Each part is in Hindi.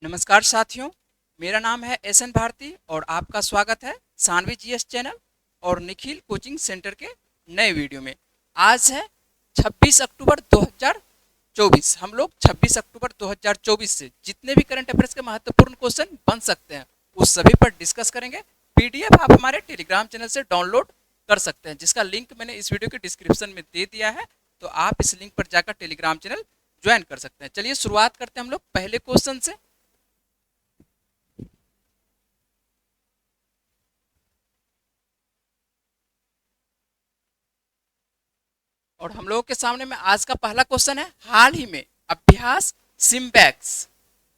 नमस्कार साथियों, मेरा नाम है एस एन भारती और आपका स्वागत है सानवी जीएस चैनल और निखिल कोचिंग सेंटर के नए वीडियो में। आज है 26 अक्टूबर 2024। हम लोग 26 अक्टूबर 2024 से जितने भी करंट अफेयर्स के महत्वपूर्ण क्वेश्चन बन सकते हैं उस सभी पर डिस्कस करेंगे। पीडीएफ आप हमारे टेलीग्राम चैनल से डाउनलोड कर सकते हैं, जिसका लिंक मैंने इस वीडियो के डिस्क्रिप्शन में दे दिया है, तो आप इस लिंक पर जाकर टेलीग्राम चैनल ज्वाइन कर सकते हैं। चलिए शुरुआत करते हैं हम लोग पहले क्वेश्चन से। और हम लोगों के सामने में आज का पहला क्वेश्चन है, हाल ही में अभ्यास सिम्बैक्स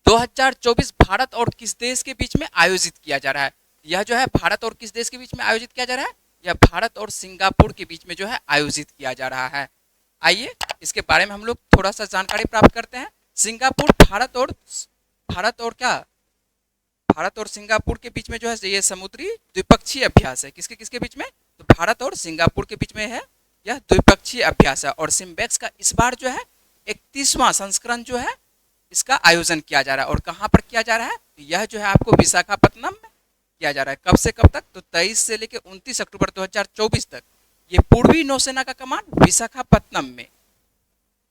2024 भारत और किस देश के बीच में आयोजित किया जा रहा है। यह जो है भारत और किस देश के बीच में आयोजित किया जा रहा है, यह भारत और सिंगापुर के बीच में जो है आयोजित किया जा रहा है। आइए इसके बारे में हम लोग थोड़ा सा जानकारी प्राप्त करते हैं। सिंगापुर भारत और सिंगापुर के बीच में जो है ये समुद्री द्विपक्षीय अभ्यास है। किसके किसके बीच में? तो भारत और सिंगापुर के बीच में है यह द्विपक्षीय अभ्यास है। और सिम्बैक्स का इस बार जो है 31वां संस्करण जो है इसका आयोजन किया जा रहा है। और कहाँ पर किया जा रहा है? यह जो है आपको विशाखापत्तनम में किया जा रहा है। कब से कब तक? तो 23 से लेकर 29 अक्टूबर 2024 तक ये पूर्वी नौसेना का कमान विशाखापत्तनम में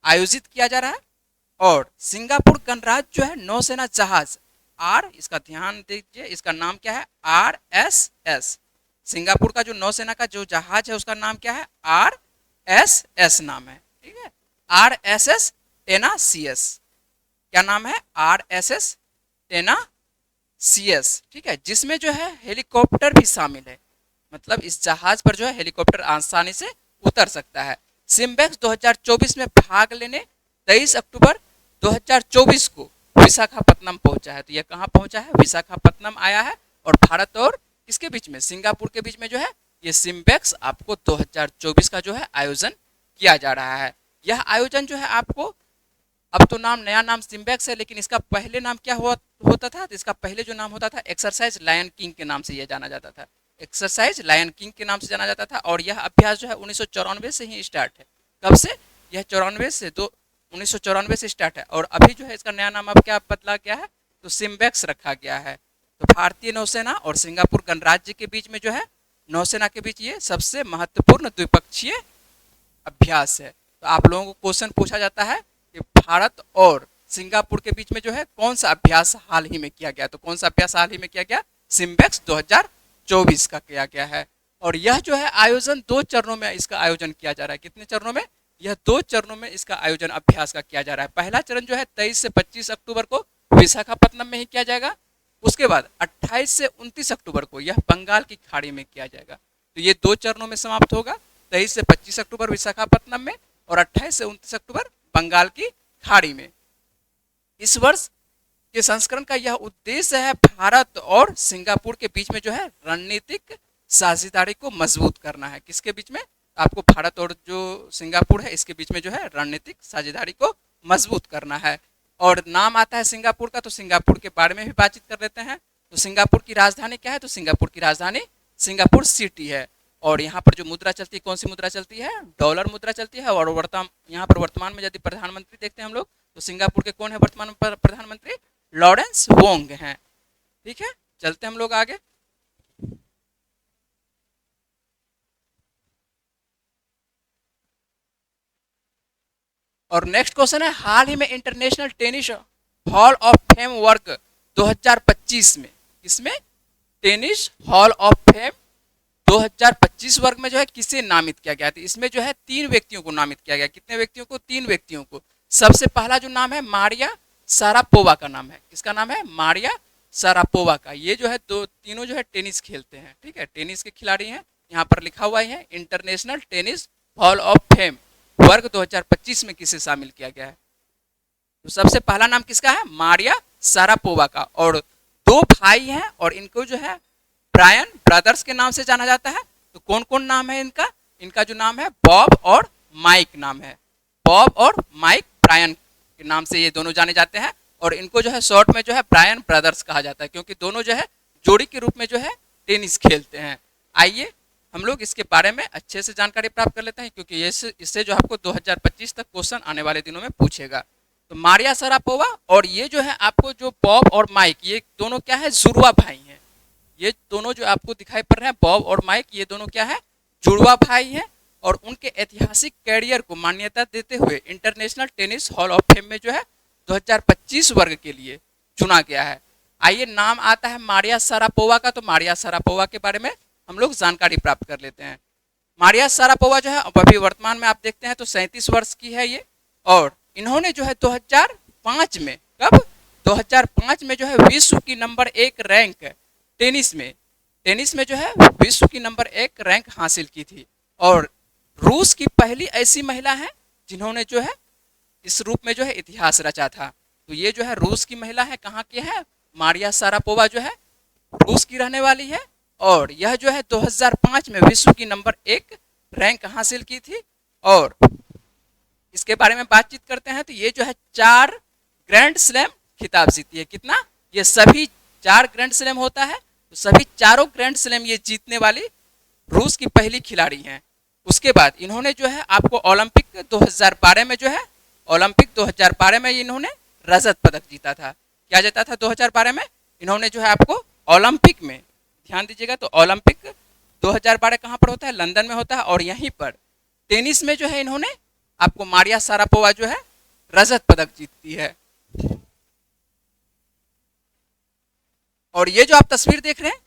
आयोजित किया जा रहा है। और सिंगापुर गणराज्य जो है नौसेना जहाज इसका ध्यान दीजिए, इसका नाम क्या है? RSS। सिंगापुर का जो नौसेना का जो जहाज है उसका नाम क्या है? RSS नाम है। ठीक है, RSS टेना CS। क्या नाम है? RSS टेना CS। ठीक है, जिसमें जो है हेलीकॉप्टर भी शामिल है। मतलब इस जहाज पर जो है हेलीकॉप्टर आसानी से उतर सकता है। सिम्बैक्स 2024 में भाग लेने 23 अक्टूबर 2024 को विशाखापत्तनम पहुंचा है। तो यह कहाँ पहुंचा है? विशाखापत्तनम आया है। और भारत और किसके बीच में? सिंगापुर के बीच में जो है ये सिम्बैक्स आपको 2024 का जो है आयोजन किया जा रहा है। यह आयोजन जो है आपको, अब तो नया नाम सिम्बैक्स है, लेकिन इसका पहले नाम क्या होता था? तो इसका पहले जो नाम होता था एक्सरसाइज लायन किंग के नाम से यह जाना जाता था। एक्सरसाइज लायन किंग के नाम से जाना जाता था। और यह अभ्यास जो है 1994 से ही स्टार्ट है। कब से? यह 1994 से स्टार्ट है। और अभी जो है इसका नया नाम अब क्या बदला गया है? तो सिम्बैक्स रखा गया है। तो भारतीय नौसेना और सिंगापुर गणराज्य के बीच में जो है नौसेना के बीच ये सबसे महत्वपूर्ण द्विपक्षीय अभ्यास है। तो आप लोगों को क्वेश्चन पूछा जाता है कि भारत और सिंगापुर के बीच में जो है कौन सा अभ्यास हाल ही में किया गया? तो कौन सा अभ्यास हाल ही में किया गया? सिम्बैक्स 2024 का किया गया है। और यह जो है आयोजन 2 चरणों में इसका आयोजन किया जा रहा है। कितने चरणों में? यह 2 चरणों में इसका आयोजन अभ्यास का किया जा रहा है। पहला चरण जो है 23 से 25 अक्टूबर को विशाखापत्तनम में ही किया जाएगा। उसके बाद 28 से 29 अक्टूबर को यह बंगाल की खाड़ी में किया जाएगा। तो ये 2 चरणों में समाप्त होगा। 23 से 25 अक्टूबर विशाखापत्तनम में और 28 से 29 अक्टूबर बंगाल की खाड़ी में। इस वर्ष के संस्करण का यह उद्देश्य है भारत और सिंगापुर के बीच में जो है रणनीतिक साझेदारी को मजबूत करना है। किसके बीच में? आपको भारत और जो सिंगापुर है इसके बीच में जो है रणनीतिक साझेदारी को मजबूत करना है। और नाम आता है सिंगापुर का, तो सिंगापुर के बारे में भी बातचीत कर लेते हैं। तो सिंगापुर की राजधानी क्या है? तो सिंगापुर की राजधानी सिंगापुर सिटी है। और यहाँ पर जो मुद्रा चलती है, कौन सी मुद्रा चलती है? डॉलर मुद्रा चलती है। और यहाँ पर वर्तमान में यदि प्रधानमंत्री देखते हैं हम लोग, तो सिंगापुर के कौन है वर्तमान प्रधानमंत्री? लॉरेंस वोंग हैं। ठीक है, चलते हम लोग आगे। और नेक्स्ट क्वेश्चन है, हाल ही में international tennis hall of fame work 2025 में, इसमें टेनिस हॉल ऑफ फेम 2025 वर्ग में जो है किसे नामित किया गया? था इसमें जो है 3 व्यक्तियों को नामित किया गया। कितने व्यक्तियों को? 3 व्यक्तियों को। सबसे पहला जो नाम है मारिया सारापोवा का नाम है। किसका नाम है? मारिया सारापोवा का। ये जो है तीनों जो है टेनिस खेलते हैं। ठीक है, टेनिस के खिलाड़ी हैं। यहाँ पर लिखा हुआ है international tennis hall of fame वर्ग 2025 में किसे शामिल किया गया है? तो सबसे पहला नाम किसका है? मारिया सारापोवा का। और 2 भाई हैं और इनको जो है ब्रायन ब्रदर्स के नाम से जाना जाता है। तो कौन कौन नाम है इनका? इनका जो नाम है बॉब और माइक नाम है। बॉब और माइक ब्रायन के नाम से ये दोनों जाने जाते हैं। और इनको जो है शॉर्ट में जो है ब्रायन ब्रदर्स कहा जाता है, क्योंकि दोनों जो है जोड़ी के रूप में जो है टेनिस खेलते हैं। आइए हम लोग इसके बारे में अच्छे से जानकारी प्राप्त कर लेते हैं, क्योंकि इससे जो आपको 2025 तक क्वेश्चन आने वाले दिनों में पूछेगा। तो मारिया शरापोवा और ये जो है आपको जो बॉब और माइक, ये दोनों क्या है, जुड़वा भाई हैं। ये दोनों जो आपको दिखाई पड़ रहे हैं बॉब और माइक, ये दोनों क्या है, जुड़वा भाई हैं। और उनके ऐतिहासिक कैरियर को मान्यता देते हुए international tennis hall of fame में जो है 2025 वर्ग के लिए चुना गया है। आइए, नाम आता है मारिया शरापोवा का, तो मारिया शरापोवा के बारे में हम लोग जानकारी प्राप्त कर लेते हैं। मारिया शरापोवा जो है अभी वर्तमान में आप देखते हैं तो 37 वर्ष की है ये। और इन्होंने जो है 2005 में, कब, 2005 में जो है विश्व की नंबर 1 रैंक टेनिस में जो है विश्व की नंबर 1 रैंक हासिल की थी। और रूस की पहली ऐसी महिला है जिन्होंने जो है इस रूप में जो है इतिहास रचा था। तो ये जो है रूस की महिला है, कहाँ की है, मारिया शरापोवा जो है रूस की रहने वाली है। और यह जो है 2005 में विश्व की नंबर 1 रैंक हासिल की थी। और इसके बारे में बातचीत करते हैं तो ये जो है 4 ग्रैंड स्लैम खिताब जीती है। कितना, ये सभी 4 ग्रैंड स्लैम होता है, तो सभी चारों ग्रैंड स्लैम ये जीतने वाली रूस की पहली खिलाड़ी हैं। उसके बाद इन्होंने जो है आपको ओलंपिक 2012 में जो है, ओलंपिक 2012 में इन्होंने रजत पदक जीता था। क्या जीता था 2012 में, इन्होंने जो है आपको ओलंपिक में, ध्यान दीजिएगा, तो ओलंपिक 2012 कहाँ पर होता है, लंदन में होता है। और यहीं पर टेनिस में जो है इन्होंने आपको मारिया शरापोवा जो है रजत पदक जीतती है। और ये जो आप तस्वीर देख रहे हैं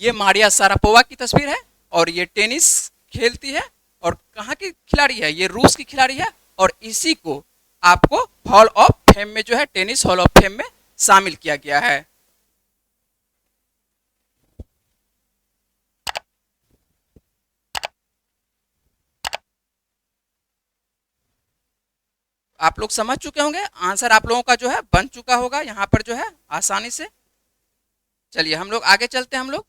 ये मारिया शरापोवा की तस्वीर है। और ये टेनिस खेलती है और कहाँ की खिलाड़ी है, ये रूस की खिलाड़ी है। और इसी को आपको हॉल ऑफ फेम में जो है, टेनिस हॉल ऑफ फेम में शामिल किया गया है। आप लोग समझ चुके होंगे, आंसर आप लोगों का जो है बन चुका होगा यहाँ पर जो है आसानी से। चलिए हम लोग आगे चलते हैं हम लोग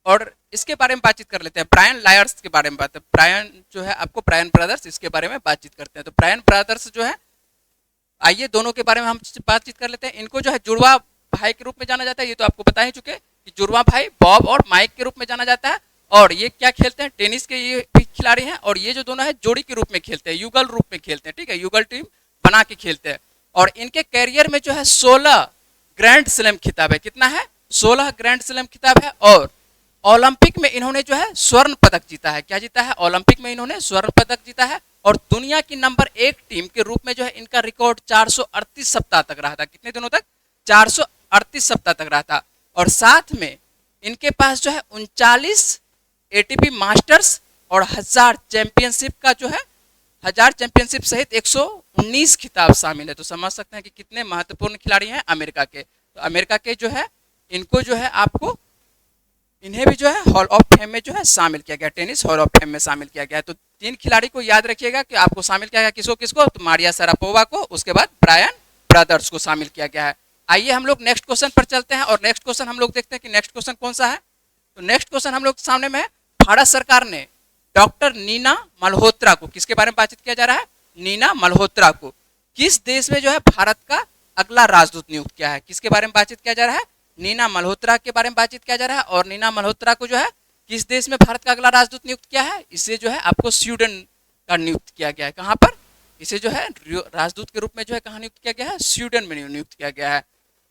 और इसके बारे में बातचीत कर लेते हैं। ब्रायन लायर्स के बारे में बात है, ब्रायन जो है आपको ब्रायन ब्रदर्स, इसके बारे में बातचीत करते हैं। तो ब्रायन ब्रदर्स जो है, आइए दोनों के बारे में हम बातचीत कर लेते हैं। इनको जो है जुड़वा भाई के रूप में जाना जाता है, ये तो आपको बता ही चुके कि जुड़वा भाई बॉब और माइक के रूप में जाना जाता है। और ये क्या खेलते हैं, टेनिस के ये भी खिलाड़ी हैं। और ये जो दोनों है जोड़ी के रूप में खेलते हैं, युगल रूप में खेलते हैं, ठीक है, युगल टीम बना के खेलते हैं। और इनके कैरियर में जो है 16 ग्रैंड स्लैम खिताब है। कितना है, 16 ग्रैंड स्लैम खिताब है। और ओलंपिक में इन्होंने जो है स्वर्ण पदक जीता है। क्या जीता है, ओलंपिक में इन्होंने स्वर्ण पदक जीता है। और दुनिया की नंबर 1 टीम के रूप में जो है इनका रिकॉर्ड 438 सप्ताह तक रहा था। कितने दिनों तक, 438 सप्ताह तक रहा था। और साथ में इनके पास जो है 39 एटीपी मास्टर्स और 1000 चैंपियनशिप का जो है, 1000 चैंपियनशिप सहित 119 खिताब शामिल है। तो समझ सकते हैं कि कितने महत्वपूर्ण खिलाड़ी हैं अमेरिका के। तो अमेरिका के जो है इनको जो है आपको, इन्हें भी जो है हॉल ऑफ फेम में जो है शामिल किया गया, टेनिस हॉल ऑफ फेम में शामिल किया गया है। तो 3 खिलाड़ी को याद रखिएगा कि आपको शामिल किया गया, किसको किसको, तो मारिया शरापोवा को, उसके बाद ब्रायन ब्रदर्स को शामिल किया गया है। आइए हम लोग नेक्स्ट क्वेश्चन पर चलते हैं और नेक्स्ट क्वेश्चन हम लोग देखते हैं कि नेक्स्ट क्वेश्चन कौन सा है। तो नेक्स्ट क्वेश्चन हम लोग सामने में है, भारत सरकार ने डॉक्टर नीना मल्होत्रा को, किसके बारे में बातचीत किया जा रहा है, नीना मल्होत्रा को किस देश में जो है भारत का अगला राजदूत नियुक्त किया है। किसके बारे में बातचीत किया जा रहा है, नीना मल्होत्रा के बारे में बातचीत किया जा रहा है। और नीना मल्होत्रा को जो है किस देश में भारत का अगला राजदूत नियुक्त किया है, इसे जो है आपको स्वीडन का नियुक्त किया गया है। कहाँ पर, इसे जो है राजदूत के रूप में जो है कहाँ नियुक्त किया गया है, स्वीडन में नियुक्त किया गया है।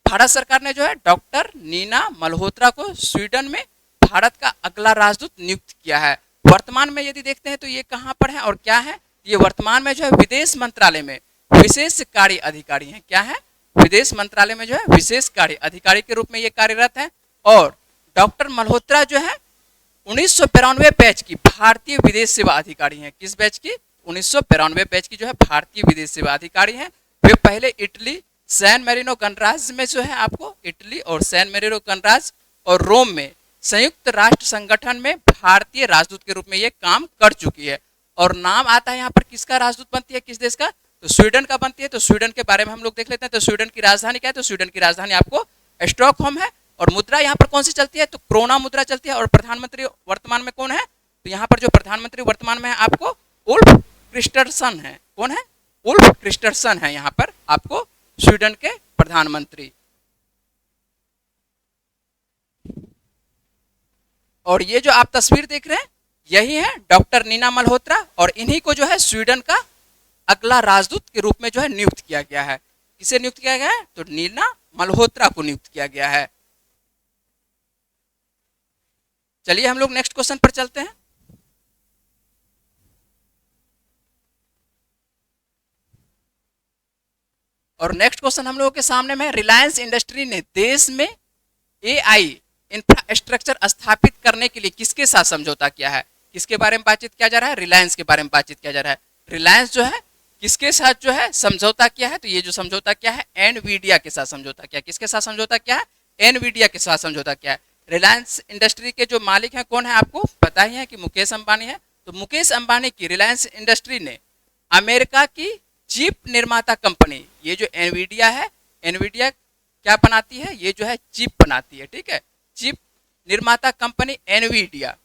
भारत सरकार ने जो है डॉक्टर नीना मल्होत्रा को स्वीडन में भारत का अगला राजदूत नियुक्त किया है। वर्तमान में यदि देखते हैं तो ये कहाँ पर है और क्या है, ये वर्तमान में जो है विदेश मंत्रालय में विशेष कार्य अधिकारी हैं। क्या है, विदेश मंत्रालय में जो है विशेष कार्य अधिकारी के रूप में ये कार्यरत है। और डॉक्टर मल्होत्रा जो है 1992 बैच की भारतीय विदेश सेवा अधिकारी हैं। किस बैच की, 1992 बैच की जो है भारतीय विदेश सेवा अधिकारी हैं। वे पहले इटली सैन मेरिनो गणराज्य में जो है आपको, इटली और सैन मेरिनो गणराज्य और रोम में संयुक्त राष्ट्र संगठन में भारतीय राजदूत के रूप में ये काम कर चुकी है। और नाम आता है यहाँ पर किसका राजदूत बनती है, किस देश का, तो स्वीडन का बनती है। तो स्वीडन के बारे में हम लोग देख लेते हैं। तो स्वीडन की राजधानी क्या है, तो स्वीडन की राजधानी आपको स्टॉकहोम है। और मुद्रा यहाँ पर कौन सी चलती है, तो क्रोना मुद्रा चलती है। और प्रधानमंत्री वर्तमान में कौन है, तो यहाँ पर जो प्रधानमंत्री वर्तमान में है आपको उल्फ क्रिस्टरसन है। कौन है, उल्फ क्रिस्टरसन है यहाँ पर आपको स्वीडन के प्रधानमंत्री। और ये जो आप तस्वीर देख रहे हैं यही है डॉक्टर नीना मल्होत्रा। और इन्हीं को जो है स्वीडन का अगला राजदूत के रूप में जो है नियुक्त किया गया है। किसे नियुक्त किया गया है? तो नीना मल्होत्रा को नियुक्त किया गया है। चलिए हम लोग नेक्स्ट क्वेश्चन पर चलते हैं। और नेक्स्ट क्वेश्चन हम लोगों के सामने में, रिलायंस इंडस्ट्री ने देश में एआई इंफ्रास्ट्रक्चर स्थापित करने के लिए किसके साथ समझौता किया है? किसके बारे में बातचीत किया जा रहा है? रिलायंस के बारे में बातचीत किया जा रहा है। रिलायंस जो है किसके साथ जो है समझौता किया है? तो ये जो समझौता किया है एनवीडिया के साथ समझौता किया। किसके साथ समझौता किया है? एनवीडिया के साथ समझौता किया है। रिलायंस इंडस्ट्री के जो मालिक हैं कौन है? आपको पता ही है कि मुकेश अंबानी है। तो मुकेश अंबानी की रिलायंस इंडस्ट्री ने अमेरिका की चिप निर्माता कंपनी, ये जो एनवीडिया है, एनवीडिया क्या बनाती है? ये जो है चिप बनाती है, ठीक है। चिप निर्माता कंपनी एनवीडिया,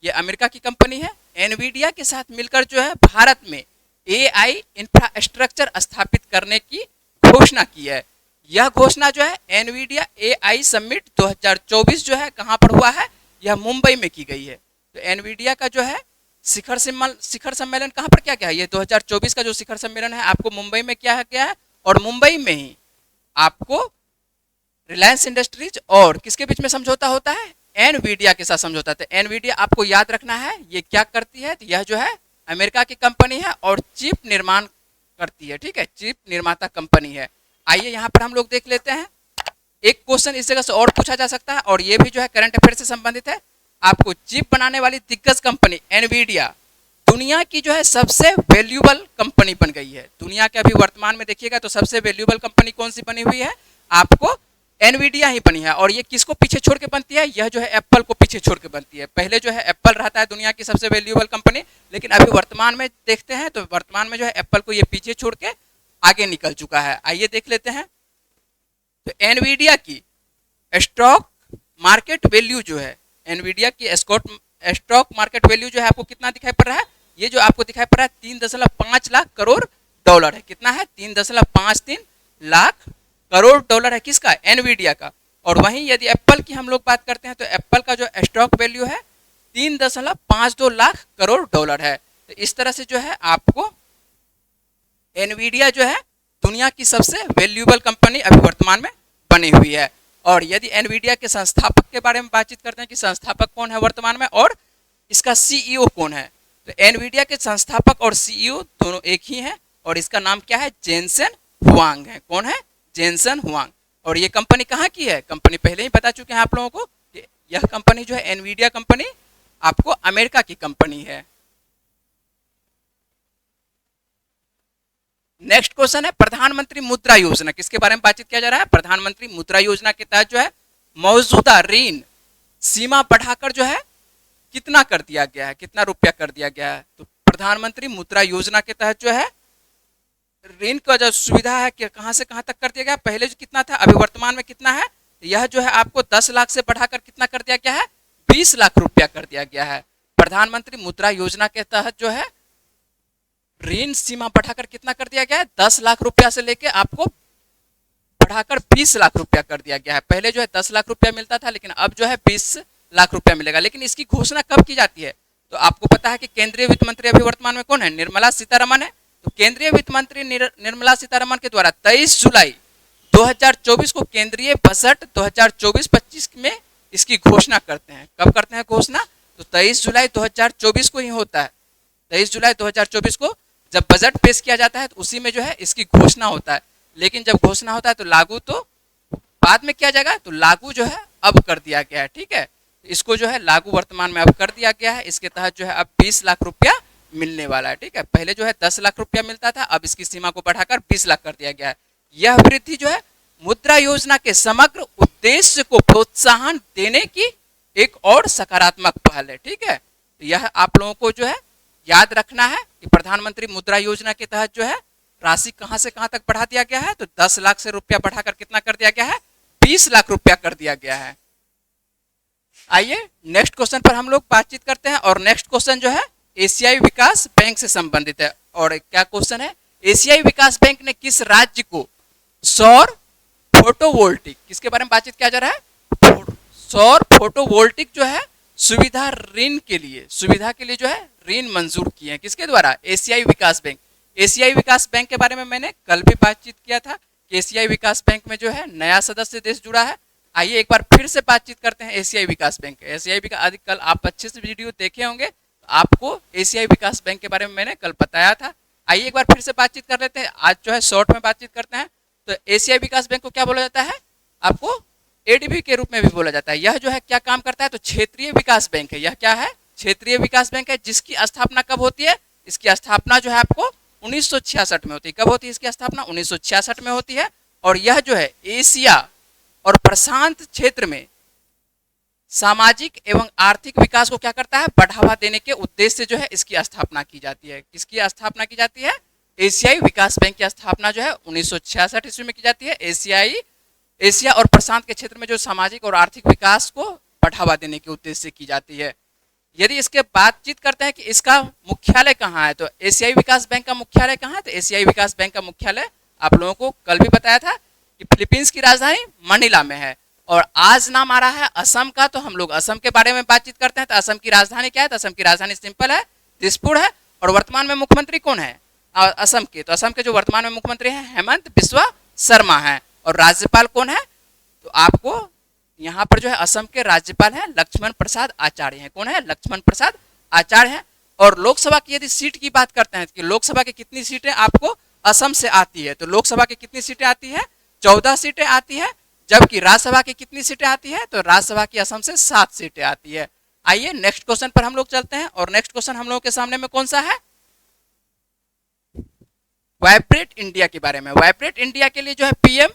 ये अमेरिका की कंपनी है। एनवीडिया के साथ मिलकर जो है भारत में एआई इंफ्रास्ट्रक्चर स्थापित करने की घोषणा की है। यह घोषणा जो है एनवीडिया एआई समिट 2024 जो है कहाँ पर हुआ है? यह मुंबई में की गई है। तो एनवीडिया का जो है शिखर सम्मेलन कहाँ पर क्या क्या है? ये 2024 का जो शिखर सम्मेलन है आपको मुंबई में क्या है क्या है? और मुंबई में ही आपको रिलायंस इंडस्ट्रीज और किसके बीच में समझौता होता है? एनवीडिया के साथ समझौता है। एनवीडिया आपको याद रखना है ये क्या करती है? तो यह जो है अमेरिका की कंपनी है और चिप निर्माण करती है, ठीक है। चिप निर्माता कंपनी है। आइए यहाँ पर हम लोग देख लेते हैं। एक क्वेश्चन इस जगह से और पूछा जा सकता है और ये भी जो है करंट अफेयर से संबंधित है। आपको चिप बनाने वाली दिग्गज कंपनी एनवीडिया दुनिया की जो है सबसे वैल्यूएबल कंपनी बन गई है। दुनिया के अभी वर्तमान में देखिएगा तो सबसे वैल्यूएबल कंपनी कौन सी बनी हुई है? आपको एनवीडिया ही बनी है। और ये किसको पीछे छोड़ के बनती है? यह जो है एप्पल को पीछे छोड़ के बनती है। पहले जो है एप्पल रहता है दुनिया की सबसे वैल्यूएबल कंपनी, लेकिन अभी वर्तमान में देखते हैं तो वर्तमान में जो है एप्पल को ये पीछे छोड़ के आगे निकल चुका है। आइए देख लेते हैं। तो एनवीडिया की स्टॉक मार्केट वैल्यू जो है, एनवीडिया की स्टॉक मार्केट वैल्यू जो है आपको कितना दिखाई पड़ रहा है? ये जो आपको दिखाई पड़ रहा है 3.5 लाख करोड़ डॉलर है। कितना है? 3.53 लाख करोड़ डॉलर है। किसका? एनवीडिया का। और वहीं यदि एप्पल की हम लोग बात करते हैं तो एप्पल का जो स्टॉक वैल्यू है 3.52 लाख करोड़ डॉलर है। तो इस तरह से जो है आपको एनवीडिया जो है दुनिया की सबसे वैल्यूएबल कंपनी अभी वर्तमान में बनी हुई है। और यदि एनवीडिया के संस्थापक के बारे में बातचीत करते हैं कि संस्थापक कौन है वर्तमान में और इसका सीईओ कौन है, तो एनवीडिया के संस्थापक और सीईओ दोनों एक ही हैं और इसका नाम क्या है? जेनसेन हुआंग है। कौन है? Jensen Huang. और ये कंपनी कहाँ की है? कंपनी पहले ही बता चुके हैं आप लोगों को। यह कंपनी जो है एनवीडिया कंपनी आपको अमेरिका की कंपनी है। नेक्स्ट क्वेश्चन है प्रधानमंत्री मुद्रा योजना। किसके बारे में बातचीत किया जा रहा है? प्रधानमंत्री मुद्रा योजना के तहत जो है मौजूदा ऋण सीमा बढ़ाकर जो है कितना कर दिया गया है? कितना रुपया कर दिया गया है? तो प्रधानमंत्री मुद्रा योजना के तहत जो है ऋण का जो सुविधा है कि कहां से कहां तक कर दिया गया? पहले जो कितना था अभी वर्तमान में कितना है? यह जो है आपको 10 लाख से बढ़ाकर कितना कर दिया गया है? 20 लाख रुपया कर दिया गया है। प्रधानमंत्री मुद्रा योजना के तहत जो है ऋण सीमा बढ़ाकर कितना कर दिया गया है? 10 लाख रुपया से लेके आपको बढ़ाकर 20 लाख रुपया कर दिया गया है। पहले जो है 10 लाख रुपया मिलता था लेकिन अब जो है 20 लाख रुपया मिलेगा। लेकिन इसकी घोषणा कब की जाती है? तो आपको पता है कि केंद्रीय वित्त मंत्री अभी वर्तमान में कौन है? निर्मला सीतारमण है। तो केंद्रीय वित्त मंत्री निर्मला सीतारमण के द्वारा 23 जुलाई 2024 को केंद्रीय बजट 2024-25 में इसकी घोषणा करते हैं। कब करते हैं घोषणा? तो 23 जुलाई 2024 को ही होता है। 23 जुलाई 2024 को जब बजट पेश किया जाता है तो उसी में जो है इसकी घोषणा होता है। लेकिन जब घोषणा होता है तो लागू तो बाद में किया जाएगा, तो लागू जो है अब कर दिया गया है, ठीक है। इसको जो है लागू वर्तमान में अब कर दिया गया है। इसके तहत जो है अब 20 लाख रुपया मिलने वाला है, ठीक है। पहले जो है 10 लाख रुपया मिलता था, अब इसकी सीमा को बढ़ाकर 20 लाख कर दिया गया है। यह वृद्धि जो है मुद्रा योजना के समग्र उद्देश्य को प्रोत्साहन देने की एक और सकारात्मक पहल है, ठीक है। तो यह आप लोगों को जो है याद रखना है कि प्रधानमंत्री मुद्रा योजना के तहत जो है राशि कहां से कहां तक बढ़ा दिया गया है? तो 10 लाख से रुपया बढ़ाकर कितना कर दिया गया है? 20 लाख रुपया कर दिया गया है। आइए नेक्स्ट क्वेश्चन पर हम लोग बातचीत करते हैं। और नेक्स्ट क्वेश्चन जो है एशियाई विकास बैंक से संबंधित है। और क्या क्वेश्चन है? एशियाई विकास बैंक ने किस राज्य को सौर फोटोवोल्टिक, किसके बारे में बातचीत किया जा रहा है? सौर फोटोवोल्टिक जो है सुविधा के लिए जो है ऋण मंजूर किए हैं। किसके द्वारा? एशियाई विकास बैंक। एशियाई विकास बैंक के बारे में मैंने कल भी बातचीत किया था कि एशियाई विकास बैंक में जो है नया सदस्य देश जुड़ा है। आइए एक बार फिर से बातचीत करते हैं एशियाई विकास बैंक। एशियाई विकास आदि कल आप अच्छे से वीडियो देखे होंगे, तो आपको एशियाई विकास बैंक के बारे में मैंने कल बताया था। आइए एक बार फिर से बातचीत कर लेते हैं, आज जो है शॉर्ट में बातचीत करते हैं। तो एशियाई विकास बैंक को क्या बोला जाता है, आपको एडीबी के रूप में भी बोला जाता है। यह जो है क्या काम करता है, तो क्षेत्रीय विकास बैंक है। यह क्या है, क्षेत्रीय विकास बैंक है, जिसकी स्थापना कब होती है, इसकी स्थापना जो है आपको 1966 में होती है। कब होती है इसकी स्थापना, 1966 में होती है। और यह जो है एशिया और प्रशांत क्षेत्र में सामाजिक एवं आर्थिक विकास को क्या करता है, बढ़ावा देने के उद्देश्य से जो है इसकी स्थापना की जाती है। किसकी स्थापना की जाती है, एशियाई विकास बैंक की स्थापना जो है 1966 ईस्वी में की जाती है। एशिया और प्रशांत के क्षेत्र में जो सामाजिक और आर्थिक विकास को बढ़ावा देने के उद्देश्य से की जाती है। यदि इसके बातचीत करते हैं कि इसका मुख्यालय कहाँ है, तो एशियाई विकास बैंक का मुख्यालय कहाँ है, तो एशियाई विकास बैंक का मुख्यालय आप लोगों को कल भी बताया था कि फिलीपींस की राजधानी मनीला में है। और आज नाम आ रहा है असम का, तो हम लोग असम के बारे में बातचीत करते हैं। तो असम की राजधानी क्या है, तो असम की राजधानी सिंपल है, दिसपुर है। और वर्तमान में मुख्यमंत्री कौन है असम के, तो असम के जो वर्तमान में मुख्यमंत्री हैं हेमंत बिस्वा शर्मा हैं। और राज्यपाल कौन है, तो आपको यहाँ पर जो है असम के राज्यपाल हैं लक्ष्मण प्रसाद आचार्य हैं। कौन है, लक्ष्मण प्रसाद आचार्य हैं। और लोकसभा की यदि सीट की बात करते हैं कि लोकसभा की कितनी सीटें आपको असम से आती है, तो लोकसभा की कितनी सीटें आती है, 14 सीटें आती है। जबकि राज्यसभा की कितनी सीटें आती है, तो राज्यसभा की असम से 7 सीटें आती है। आइए नेक्स्ट क्वेश्चन पर हम लोग चलते हैं। और नेक्स्ट क्वेश्चन हम लोगों के सामने में कौन सा है, वाइब्रेट इंडिया के बारे में। वाइब्रेट इंडिया के लिए जो है पीएम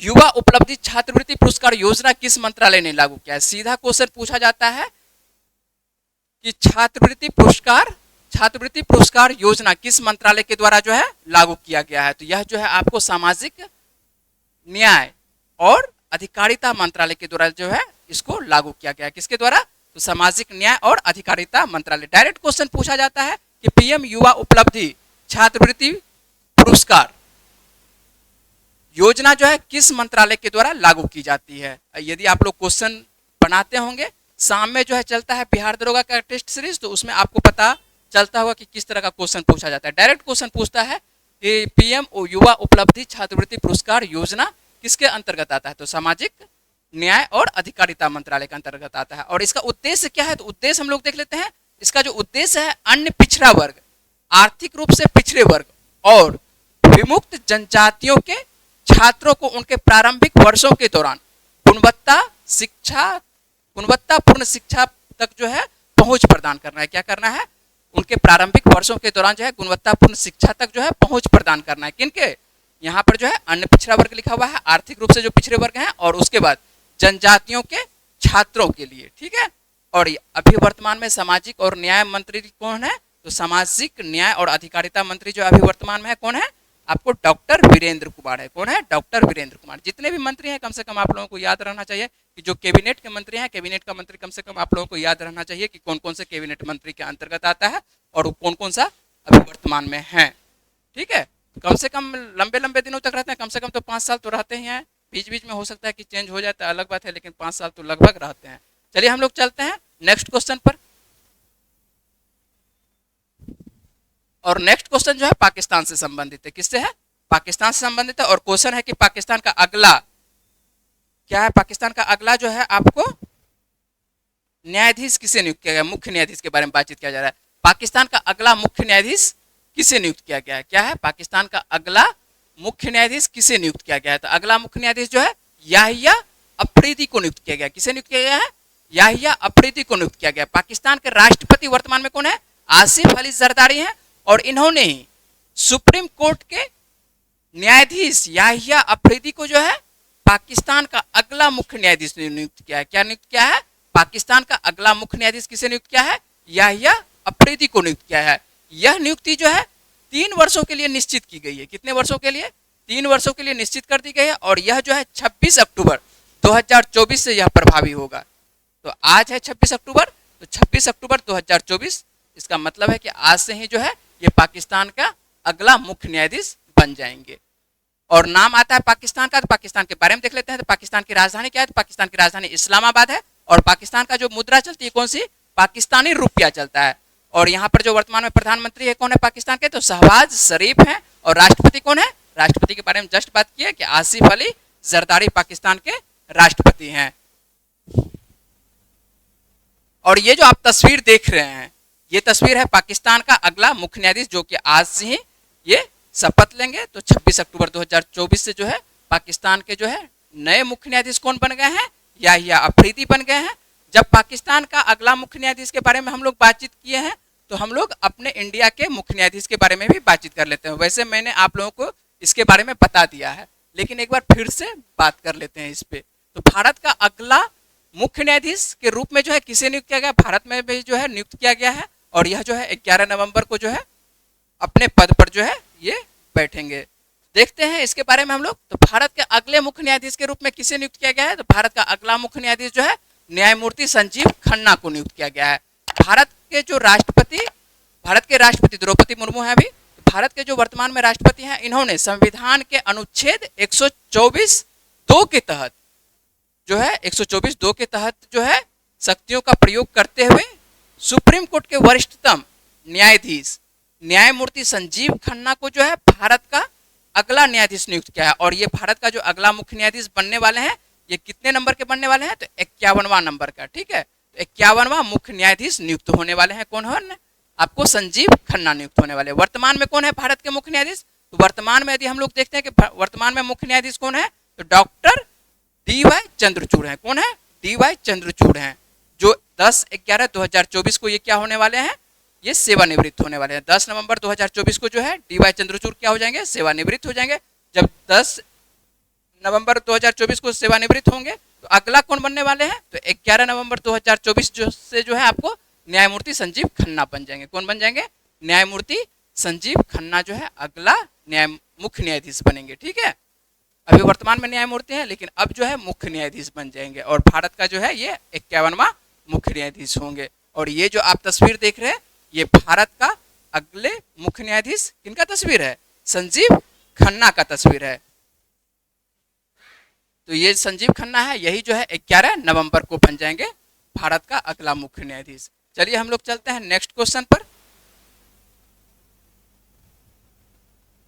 युवा उपलब्धि छात्रवृत्ति पुरस्कार योजना किस मंत्रालय ने लागू किया है। सीधा क्वेश्चन पूछा जाता है कि छात्रवृत्ति पुरस्कार योजना किस मंत्रालय के द्वारा जो है लागू किया गया है। तो यह जो है आपको सामाजिक न्याय और अधिकारिता मंत्रालय के द्वारा जो है इसको लागू किया गया है। किसके द्वारा, तो सामाजिक न्याय और अधिकारिता मंत्रालय। डायरेक्ट क्वेश्चन पूछा जाता है कि पीएम युवा उपलब्धि छात्रवृत्ति पुरस्कार योजना जो है किस मंत्रालय के द्वारा लागू की जाती है। यदि आप लोग क्वेश्चन बनाते होंगे, शाम में जो है चलता है बिहार दरोगा का टेस्ट सीरीज, तो उसमें आपको पता चलता होगा कि किस तरह का क्वेश्चन पूछा जाता है। डायरेक्ट क्वेश्चन पूछता है कि पीएम युवा उपलब्धि छात्रवृत्ति पुरस्कार योजना किसके अंतर्गत आता है, तो सामाजिक न्याय और अधिकारिता मंत्रालय के अंतर्गत आता है। और इसका उद्देश्य क्या है, तो उद्देश्य हम लोग देख लेते हैं। इसका जो उद्देश्य है, अन्य पिछड़ा वर्ग, आर्थिक रूप से पिछड़े वर्ग और विमुक्त जनजातियों के छात्रों को उनके प्रारंभिक वर्षों के दौरान गुणवत्तापूर्ण शिक्षा तक जो है पहुंच प्रदान करना है। क्या करना है, उनके प्रारंभिक वर्षों के दौरान जो है गुणवत्तापूर्ण शिक्षा तक जो है पहुंच प्रदान करना है। किनके, यहाँ पर जो है अन्य पिछड़ा वर्ग लिखा हुआ है, आर्थिक रूप से जो पिछड़े वर्ग हैं, और उसके बाद जनजातियों के छात्रों के लिए। ठीक है। और अभी वर्तमान में सामाजिक और न्याय मंत्री कौन है, तो सामाजिक न्याय और अधिकारिता मंत्री जो अभी वर्तमान में है कौन है, आपको डॉक्टर वीरेंद्र कुमार है। कौन है, डॉक्टर वीरेंद्र कुमार। जितने भी मंत्री हैं कम से कम आप लोगों को याद रहना चाहिए कि जो कैबिनेट के मंत्री हैं, कैबिनेट का मंत्री कम से कम आप लोगों को याद रहना चाहिए कि कौन कौन से कैबिनेट मंत्री के अंतर्गत आता है और वो कौन कौन सा अभी वर्तमान में है। ठीक है। कम से कम लंबे लंबे दिनों तक रहते हैं, कम से कम तो 5 साल तो रहते ही हैं। बीच बीच में हो सकता है कि चेंज हो जाता है, अलग बात है, लेकिन 5 साल तो लगभग रहते हैं। चलिए हम लोग चलते हैं नेक्स्ट क्वेश्चन पर। और नेक्स्ट क्वेश्चन जो है पाकिस्तान से संबंधित है। किससे है, पाकिस्तान से संबंधित है। और क्वेश्चन है कि पाकिस्तान का अगला क्या है, पाकिस्तान का अगला जो है आपको न्यायाधीश किसे नियुक्त किया गया, मुख्य न्यायाधीश के बारे में बातचीत किया जा रहा है। पाकिस्तान का अगला मुख्य न्यायाधीश किसे नियुक्त किया गया है, क्या है, पाकिस्तान का अगला मुख्य न्यायाधीश किसे नियुक्त किया गया है। तो अगला मुख्य न्यायाधीश जो है याहिया अफरीदी को नियुक्त किया गया। किसे नियुक्त किया गया है, याहिया अफरीदी को नियुक्त किया गया। पाकिस्तान के राष्ट्रपति वर्तमान में कौन है, आसिफ अली जरदारी हैं। और इन्होंने ही सुप्रीम कोर्ट के न्यायाधीश याहिया अफरीदी को जो है पाकिस्तान का अगला मुख्य न्यायाधीश नियुक्त किया है। क्या नियुक्त किया है, पाकिस्तान का अगला मुख्य न्यायाधीश किसे नियुक्त किया है, याहिया अफरीदी को नियुक्त किया है। यह नियुक्ति जो है 3 वर्षों के लिए निश्चित की गई है। कितने वर्षों के लिए, 3 वर्षों के लिए निश्चित कर दी गई है। और यह जो है 26 अक्टूबर 2024 से यह प्रभावी होगा। तो आज है 26 अक्टूबर, तो 26 अक्टूबर 2024, इसका मतलब है कि आज से ही जो है ये पाकिस्तान का अगला मुख्य न्यायाधीश बन जाएंगे। और नाम आता है पाकिस्तान का, तो पाकिस्तान के बारे में देख लेते हैं। तो पाकिस्तान की राजधानी क्या है, तो पाकिस्तान की राजधानी इस्लामाबाद है। और पाकिस्तान का जो मुद्रा चलती है कौन सी, पाकिस्तानी रुपया चलता है। और यहाँ पर जो वर्तमान में प्रधानमंत्री है कौन है पाकिस्तान के, तो शहबाज शरीफ हैं। और राष्ट्रपति कौन है, राष्ट्रपति के बारे में जस्ट बात की है कि आसिफ अली जरदारी पाकिस्तान के राष्ट्रपति हैं। और ये जो आप तस्वीर देख रहे हैं, ये तस्वीर है पाकिस्तान का अगला मुख्य न्यायाधीश, जो कि आज से ही ये शपथ लेंगे। तो 26 अक्टूबर 2024 से जो है पाकिस्तान के जो है नए मुख्य न्यायाधीश कौन बन गए हैं, याहिया अफरीदी बन गए हैं। जब पाकिस्तान का अगला मुख्य न्यायाधीश के बारे में हम लोग बातचीत किए हैं, तो हम लोग अपने इंडिया के मुख्य न्यायाधीश के बारे में भी बातचीत कर लेते हैं। वैसे मैंने आप लोगों को इसके बारे में बता दिया है, लेकिन एक बार फिर से बात कर लेते हैं इस पे। तो भारत का अगला मुख्य न्यायाधीश के रूप में जो है किसे नियुक्त किया गया, भारत में भी जो है नियुक्त किया गया है। और यह जो है 11 नवंबर को जो है अपने पद पर जो है ये बैठेंगे। देखते हैं इसके बारे में हम लोग। तो भारत के अगले मुख्य न्यायाधीश के रूप में किसे नियुक्त किया गया है, तो भारत का अगला मुख्य न्यायाधीश जो है न्यायमूर्ति संजीव खन्ना को नियुक्त किया गया है। भारत के जो राष्ट्रपति, भारत के राष्ट्रपति द्रौपदी मुर्मू है अभी। तो भारत के जो वर्तमान में राष्ट्रपति हैं, इन्होंने संविधान के अनुच्छेद 124(2) के तहत जो है 124(2) के तहत जो है शक्तियों का प्रयोग करते हुए सुप्रीम कोर्ट के वरिष्ठतम न्यायाधीश न्यायमूर्ति संजीव खन्ना को जो है भारत का अगला न्यायाधीश नियुक्त किया है। और ये भारत का जो अगला मुख्य न्यायाधीश बनने वाले हैं, ये कितने नंबर के बनने वाले हैं, तो 51वां नंबर का। ठीक है, तो 51वां मुख्य न्यायाधीश नियुक्त होने वाले हैं। कौन है, आपको संजीव खन्ना नियुक्त होने वाले। वर्तमान में कौन है भारत के मुख्य न्यायाधीश, तो वर्तमान में यदि हम लोग देखते हैं कि वर्तमान में मुख्य न्यायाधीश कौन है, तो डॉक्टर DY चंद्रचूड़ हैं। कौन है, DY चंद्रचूड़ हैं, जो 10/11/2024 को ये क्या होने वाले हैं, ये सेवानिवृत्त होने वाले हैं। 10 नवंबर 2024 को जो है DY चंद्रचूड़ क्या हो जाएंगे, सेवानिवृत्त हो जाएंगे। जब 10 नवंबर 2024 को सेवानिवृत्त होंगे, तो अगला कौन बनने वाले हैं, तो 11 नवंबर 2024 से जो है आपको न्यायमूर्ति संजीव खन्ना बन जाएंगे। कौन बन जाएंगे, न्यायमूर्ति संजीव खन्ना जो है अगला मुख्य न्यायाधीश बनेंगे। ठीक है, अभी वर्तमान में न्यायमूर्ति हैं, लेकिन अब जो है मुख्य न्यायाधीश बन जाएंगे। और भारत का जो है ये 51वां मुख्य न्यायाधीश होंगे। और ये जो आप तस्वीर देख रहे हैं, ये भारत का अगले मुख्य न्यायाधीश किनका तस्वीर है, संजीव खन्ना का तस्वीर है। तो ये संजीव खन्ना है, यही जो है 11 नवंबर को बन जाएंगे भारत का अगला मुख्य न्यायाधीश। चलिए हम लोग चलते हैं नेक्स्ट क्वेश्चन पर।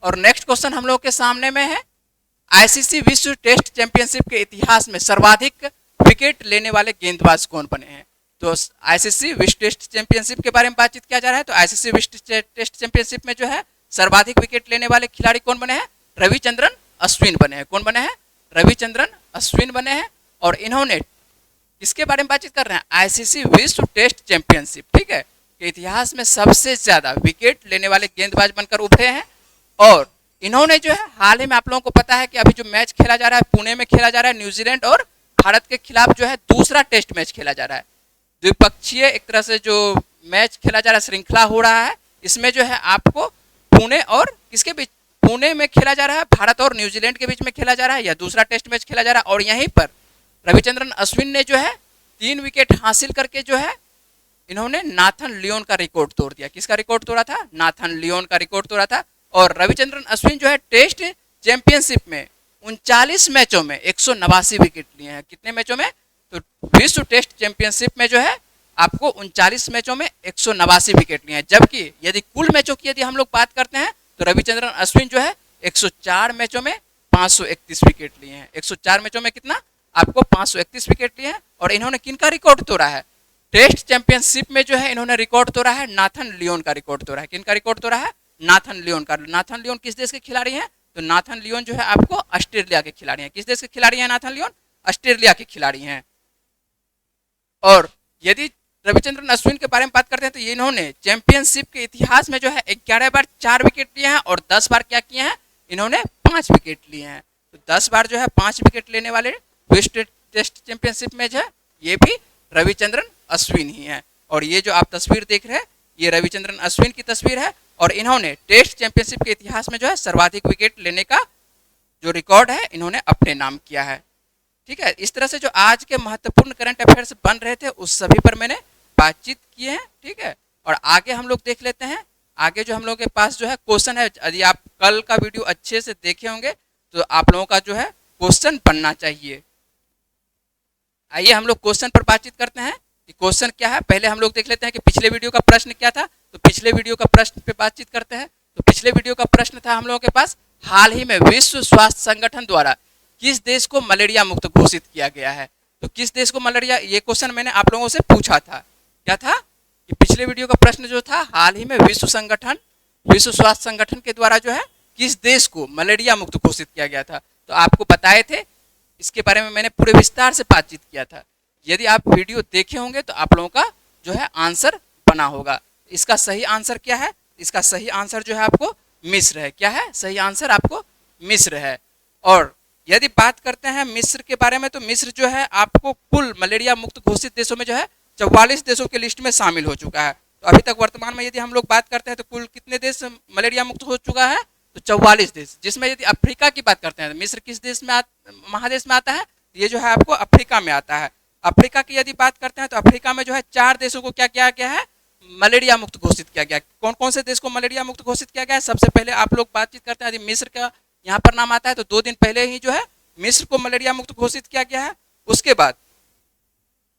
और नेक्स्ट क्वेश्चन हम लोग के सामने में है, आईसीसी विश्व टेस्ट चैंपियनशिप के इतिहास में सर्वाधिक विकेट लेने वाले गेंदबाज कौन बने हैं। तो आईसीसी विश्व टेस्ट चैंपियनशिप के बारे में बातचीत किया जा रहा है। तो आईसीसी विश्व टेस्ट चैंपियनशिप में जो है सर्वाधिक विकेट लेने वाले खिलाड़ी कौन बने हैं, रविचंद्रन अश्विन बने हैं। कौन बने हैं, रविचंद्रन अश्विन बने हैं। और इन्होंने इसके बारे में बातचीत कर रहे हैं, आईसीसी विश्व टेस्ट चैंपियनशिप, ठीक है, के इतिहास में सबसे ज्यादा विकेट लेने वाले गेंदबाज बनकर उभरे हैं। और इन्होंने जो है हाल ही में, आप लोगों को पता है कि अभी जो मैच खेला जा रहा है पुणे में खेला जा रहा है, न्यूजीलैंड और भारत के खिलाफ जो है दूसरा टेस्ट मैच खेला जा रहा है। द्विपक्षीय एक तरह से जो मैच खेला जा रहा है, श्रृंखला हो रहा है। इसमें जो है आपको पुणे और किसके बीच, पुणे में खेला जा रहा है, भारत और न्यूजीलैंड के बीच में खेला जा रहा है, या दूसरा टेस्ट मैच खेला जा रहा है। और यहीं पर रविचंद्रन अश्विन ने जो है 3 विकेट हासिल करके जो है इन्होंने नाथन लियोन का रिकॉर्ड तोड़ दिया। किसका रिकॉर्ड तोड़ा था, नाथन लियोन का रिकॉर्ड तोड़ा था। और रविचंद्रन अश्विन जो है टेस्ट चैंपियनशिप में 39 मैचों में 189 विकेट लिए हैं। कितने मैचों में, तो विश्व टेस्ट चैंपियनशिप में जो है आपको 39 मैचों में 189 विकेट लिए हैं। जबकि यदि कुल मैचों की यदि हम लोग बात करते हैं, तो रविचंद्रन अश्विन जो है 104 मैचों में 531 विकेट लिए हैं। 104 मैचों में कितना, आपको 531 विकेट लिए हैं। और इन्होंने किनका रिकॉर्ड तोड़ा है, टेस्ट चैंपियनशिप में जो है इन्होंने रिकॉर्ड तोड़ा है, नाथन लियोन का रिकॉर्ड तोड़ा है। किनका रिकॉर्ड तोड़ा है, नाथन लियोन का। नाथन लियोन किस देश के खिलाड़ी हैं, तो नाथन लियोन जो है आपको ऑस्ट्रेलिया के खिलाड़ी हैं। किस देश के खिलाड़ी हैं नाथन लियोन, ऑस्ट्रेलिया के खिलाड़ी हैं। और यदि रविचंद्रन अश्विन के बारे में बात करते हैं, तो ये इन्होंने चैंपियनशिप के इतिहास में जो है 11 बार 4 विकेट लिए हैं, और 10 बार क्या किए हैं, इन्होंने 5 विकेट लिए हैं। तो 10 बार जो है 5 विकेट लेने वाले विश्व टेस्ट चैंपियनशिप में जो है ये भी रविचंद्रन अश्विन ही है। और ये जो आप तस्वीर देख रहे हैं, ये रविचंद्रन अश्विन की तस्वीर है। और इन्होंने टेस्ट चैंपियनशिप के इतिहास में जो है सर्वाधिक विकेट लेने का जो रिकॉर्ड है इन्होंने अपने नाम किया है। ठीक है, इस तरह से जो आज के महत्वपूर्ण करंट अफेयर्स बन रहे थे उस सभी पर मैंने बातचीत की है। ठीक है, और आगे हम लोग देख लेते हैं। आगे जो हम लोग के पास जो है क्वेश्चन है, यदि आप कल का वीडियो अच्छे से देखे होंगे तो आप लोगों का जो है क्वेश्चन बनना चाहिए। आइए हम लोग क्वेश्चन पर बातचीत करते हैं कि कि क्वेश्चन क्या है। पहले हम लोग देख लेते हैं कि पिछले वीडियो का प्रश्न क्या था। तो पिछले वीडियो का प्रश्न पे बातचीत करते हैं। तो पिछले वीडियो का प्रश्न था हम लोगों के पास, हाल ही में विश्व स्वास्थ्य संगठन द्वारा किस देश को मलेरिया मुक्त घोषित किया गया है। तो किस देश को मलेरिया, ये क्वेश्चन मैंने आप लोगों से पूछा था। क्या था कि पिछले वीडियो का प्रश्न जो था, हाल ही में विश्व स्वास्थ्य संगठन के द्वारा जो है किस देश को मलेरिया मुक्त घोषित किया गया था। तो आपको बताए थे, इसके बारे में मैंने पूरे विस्तार से बातचीत किया था। यदि आप वीडियो देखे होंगे तो आप लोगों का जो है आंसर बना होगा। इसका सही आंसर क्या है? इसका सही आंसर जो है आपको मिस्र है। क्या है सही आंसर? आपको मिस्र है। और यदि बात करते हैं मिस्र के बारे में, तो मिस्र जो है आपको कुल मलेरिया मुक्त घोषित देशों में जो है 44 देशों की लिस्ट में शामिल हो चुका है। तो अभी तक वर्तमान में यदि हम लोग बात करते हैं तो कुल कितने देश मलेरिया मुक्त हो चुका है? तो 44 देश, जिसमें यदि अफ्रीका की बात करते हैं तो मिस्र किस देश में महादेश में आता है? ये जो है आपको अफ्रीका में आता है। अफ्रीका की यदि बात करते हैं तो अफ्रीका में जो है 4 देशों को क्या किया गया है? मलेरिया मुक्त घोषित किया गया। कौन कौन से देश को मलेरिया मुक्त घोषित किया गया है? सबसे पहले आप लोग बातचीत करते हैं, यदि मिस्र का यहाँ पर नाम आता है तो 2 दिन पहले ही जो है मिस्र को मलेरिया मुक्त घोषित किया गया है। उसके बाद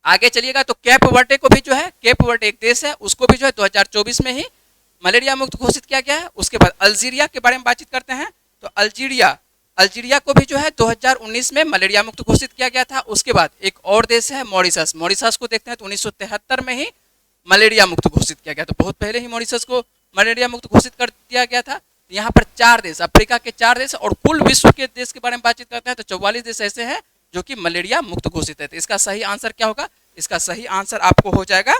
आगे चलिएगा तो कैप वर्डे को भी जो है, कैप वर्डे एक देश है, उसको भी जो है 2024 में ही मलेरिया मुक्त घोषित किया गया है। उसके बाद अल्जीरिया के बारे में बातचीत करते हैं तो अल्जीरिया को भी जो है 2019 में मलेरिया मुक्त घोषित किया गया था। उसके बाद एक और देश है मॉरिशस। मॉरिशस को देखते हैं तो 1973 में ही मलेरिया मुक्त घोषित किया गया। तो बहुत पहले ही मॉरिशस को मलेरिया मुक्त घोषित कर दिया गया था। यहाँ पर 4 देश, अफ्रीका के 4 देश और कुल विश्व के देश के बारे में बातचीत करते हैं तो 44 देश ऐसे हैं जो कि मलेरिया मुक्त घोषित है। तो इसका सही आंसर क्या होगा? इसका सही आंसर आपको हो जाएगा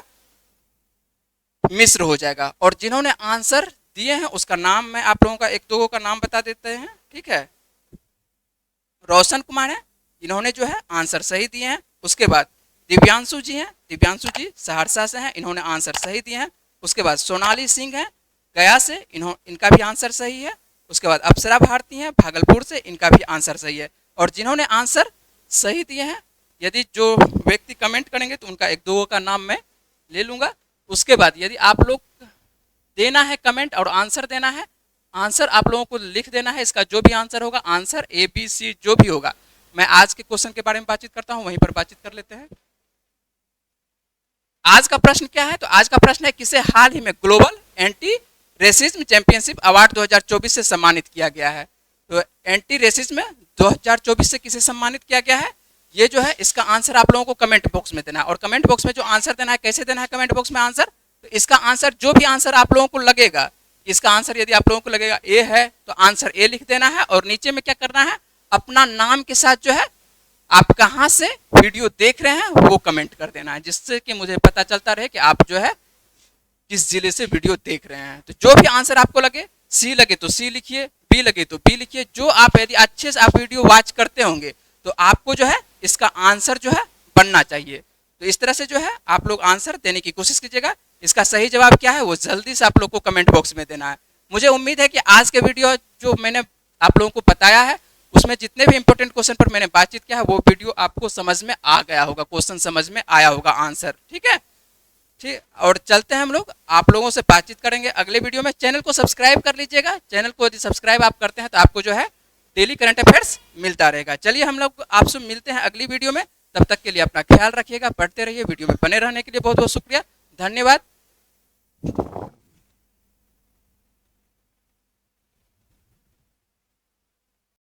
मिस्र हो जाएगा। और जिन्होंने आंसर दिए हैं उसका नाम मैं आप लोगों का एक दो का नाम बता देते हैं, ठीक है। रोशन कुमार है, इन्होंने जो है आंसर सही दिए हैं। उसके बाद दिव्यांशु जी हैं, दिव्यांशु जी सहरसा से हैं, इन्होंने आंसर सही दिए हैं। उसके बाद सोनाली सिंह हैं गया से, इनका भी आंसर सही है। उसके बाद अप्सरा भारती हैं भागलपुर से, इनका भी आंसर सही है। और जिन्होंने आंसर सही दिए हैं, यदि जो व्यक्ति कमेंट करेंगे तो उनका एक दो का नाम मैं ले लूँगा। उसके बाद यदि आप लोग देना है कमेंट और आंसर देना है, आंसर आप लोगों को लिख देना है। इसका जो भी आंसर होगा, आंसर ABC जो भी होगा, मैं आज के क्वेश्चन के बारे में बातचीत करता हूं, वहीं पर बातचीत कर लेते हैं। आज का प्रश्न क्या है? तो आज का प्रश्न है, किसे हाल ही में global anti racism championship award 2024 से सम्मानित किया गया है? तो एंटी रेसिज्म 2024 से किसे सम्मानित किया गया है? ये जो है इसका आंसर आप लोगों को कमेंट बॉक्स में देना है। और कमेंट बॉक्स में जो आंसर देना है, कैसे देना है कमेंट बॉक्स में आंसर? तो इसका आंसर जो भी आंसर आप लोगों को लगेगा, इसका आंसर यदि आप लोगों को लगेगा ए है तो आंसर ए लिख देना है। और नीचे में क्या करना है? अपना नाम के साथ जो है आप कहाँ से वीडियो देख रहे हैं वो कमेंट कर देना है, जिससे कि मुझे पता चलता रहे कि आप जो है किस जिले से वीडियो देख रहे हैं। तो जो भी आंसर आपको लगे, सी लगे तो सी लिखिए, बी लगे तो बी लिखिए। जो आप यदि अच्छे से आप वीडियो वॉच करते होंगे तो आपको जो है इसका आंसर जो है बनना चाहिए। तो इस तरह से जो है आप लोग आंसर देने की कोशिश कीजिएगा। इसका सही जवाब क्या है वो जल्दी से आप लोग को कमेंट बॉक्स में देना है। मुझे उम्मीद है कि आज के वीडियो जो मैंने आप लोगों को बताया है, उसमें जितने भी इंपॉर्टेंट क्वेश्चन पर मैंने बातचीत किया है वो वीडियो आपको समझ में आ गया होगा, क्वेश्चन समझ में आया होगा, आंसर, ठीक है। ठीक, और चलते हैं हम लोग आप लोगों से बातचीत करेंगे अगले वीडियो में। चैनल को सब्सक्राइब कर लीजिएगा। चैनल को यदि सब्सक्राइब आप करते हैं तो आपको जो है डेली करंट अफेयर्स मिलता रहेगा। चलिए हम लोग आपसे मिलते हैं अगली वीडियो में। तब तक के लिए अपना ख्याल रखिएगा, पढ़ते रहिए। वीडियो में बने रहने के लिए बहुत बहुत शुक्रिया, धन्यवाद।